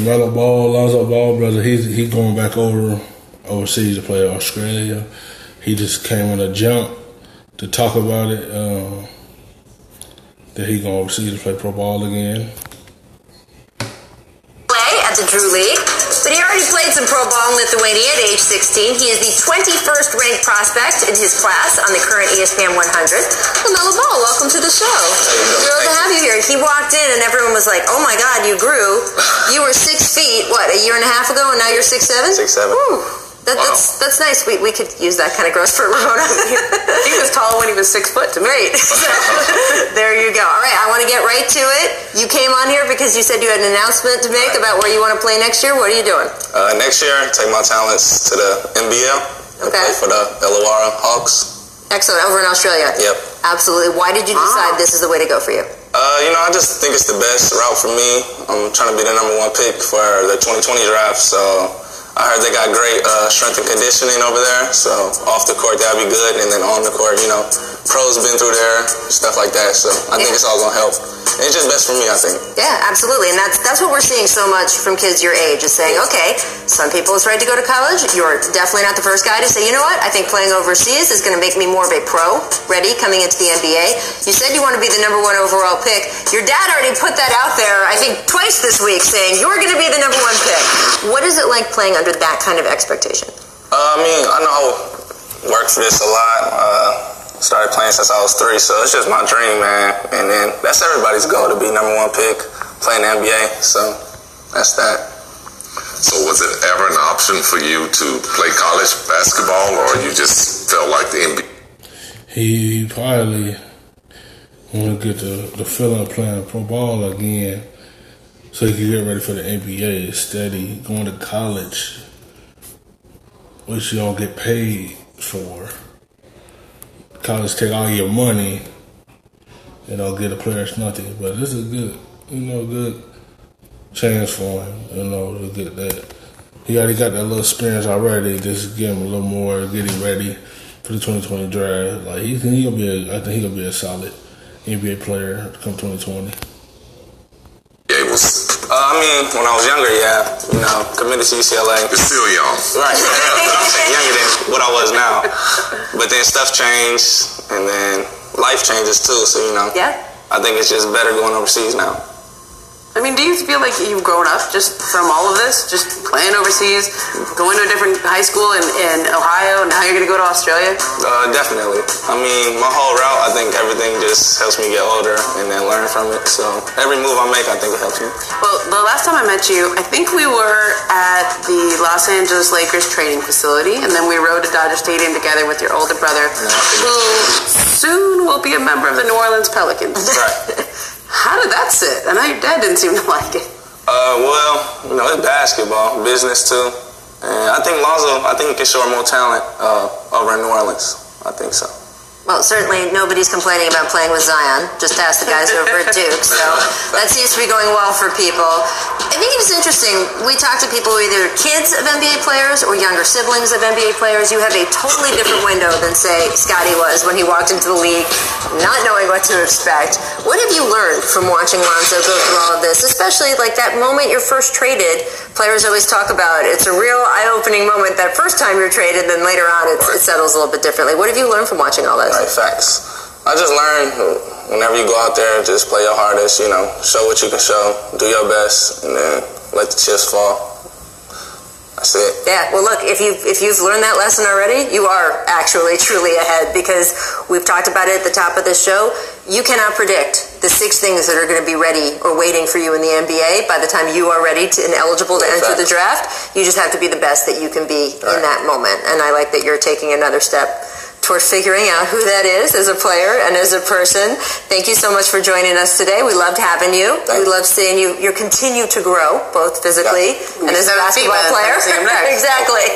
Lamalo Lonzo Ball, brother, he's going back overseas to play Australia. He just came on a jump to talk about it, that he's going overseas to play pro ball again. At the Drew League, but he already played some pro ball in Lithuania at age 16. He is the 21st ranked prospect in his class on the current ESPN 100. Lamalo Ball, welcome to the show. Thrilled to have you here. He walked in and everyone was like, "Oh my God, you grew. You were 6 feet, what, a year and a half ago, and now you're 6'7"? 6'7". That's nice. We could use that kind of growth for Ramona. He was tall when he was 6 foot to me. Right. There you go. All right, I want to get right to it. You came on here because you said you had an announcement to make about where you want to play next year. What are you doing? Next year, take my talents to the NBL. Okay. Play for the Illawarra Hawks. Excellent. Over in Australia. Yep. Absolutely. Why did you decide this is the way to go for you? I just think it's the best route for me. I'm trying to be the #1 pick for the 2020 draft, so I heard they got great strength and conditioning over there, so off the court that'd be good, and then on the court, pros been through there, stuff like that, so I think it's all gonna help. And it's just best for me, I think. Yeah, absolutely, and that's what we're seeing so much from kids your age, is saying, okay, some people is ready to go to college. You're definitely not the first guy to say, you know what, I think playing overseas is gonna make me more of a pro, ready, coming into the NBA. You said you want to be the #1 overall pick. Your dad already put that out there, I think, twice this week, saying you're gonna be the #1 pick. What is it like playing under that kind of expectation? I know I worked for this a lot. Started playing since I was 3, so it's just my dream, man. And then that's everybody's goal, to be #1 pick, play in the NBA. So that's that. So was it ever an option for you to play college basketball, or you just felt like the NBA? He probably want to get the feeling of playing pro ball again, so he could get ready for the NBA. Instead, he going to college, which you don't get paid for. College take all your money and don't get the players nothing. But this is good, good chance for him, to get that. He already got that little experience already. Just give him a little more, get him ready for the 2020 draft. Like I think he'll be a solid NBA player come 2020. When I was younger, committed to UCLA. You're still young. Right. Younger than what I was now. But then stuff changed, and then life changes too, so, Yeah. I think it's just better going overseas now. Do you feel like you've grown up just from all of this? Just playing overseas, going to a different high school in Ohio, and now you're going to go to Australia? Definitely. My whole route, I think everything just helps me get older and then learn from it. So every move I make, I think it helps me. Well, the last time I met you, I think we were at the Los Angeles Lakers training facility, and then we rode to Dodger Stadium together with your older brother, who soon will be a member of the New Orleans Pelicans. Right. How did that sit? I know your dad didn't seem to like it. It's basketball, business too. And I think Lonzo, he can show more talent over in New Orleans. I think so. Well, certainly nobody's complaining about playing with Zion. Just ask the guys over at Duke. So that seems to be going well for people. I think it was interesting. We talked to people who are either kids of NBA players or younger siblings of NBA players. You have a totally different window than, say, Scotty was when he walked into the league, not knowing what to expect. What have you learned from watching Lonzo go through all of this? Especially like that moment you're first traded. Players always talk about it's a real eye-opening moment that first time you're traded, then later on it settles a little bit differently. What have you learned from watching all this? Right, facts. I just learned whenever you go out there, just play your hardest, show what you can show, do your best, and then let the chips fall. That's it. Yeah, well look, if you've learned that lesson already, you are actually truly ahead, because we've talked about it at the top of this show. You cannot predict the 6 things that are going to be ready or waiting for you in the NBA by the time you are ready and eligible to enter the draft. You just have to be the best that you can be in that moment. And I like that you're taking another step towards figuring out who that is as a player and as a person. Thank you so much for joining us today. We loved having you. We love seeing you continue to grow, both physically and as a basketball player. Exactly.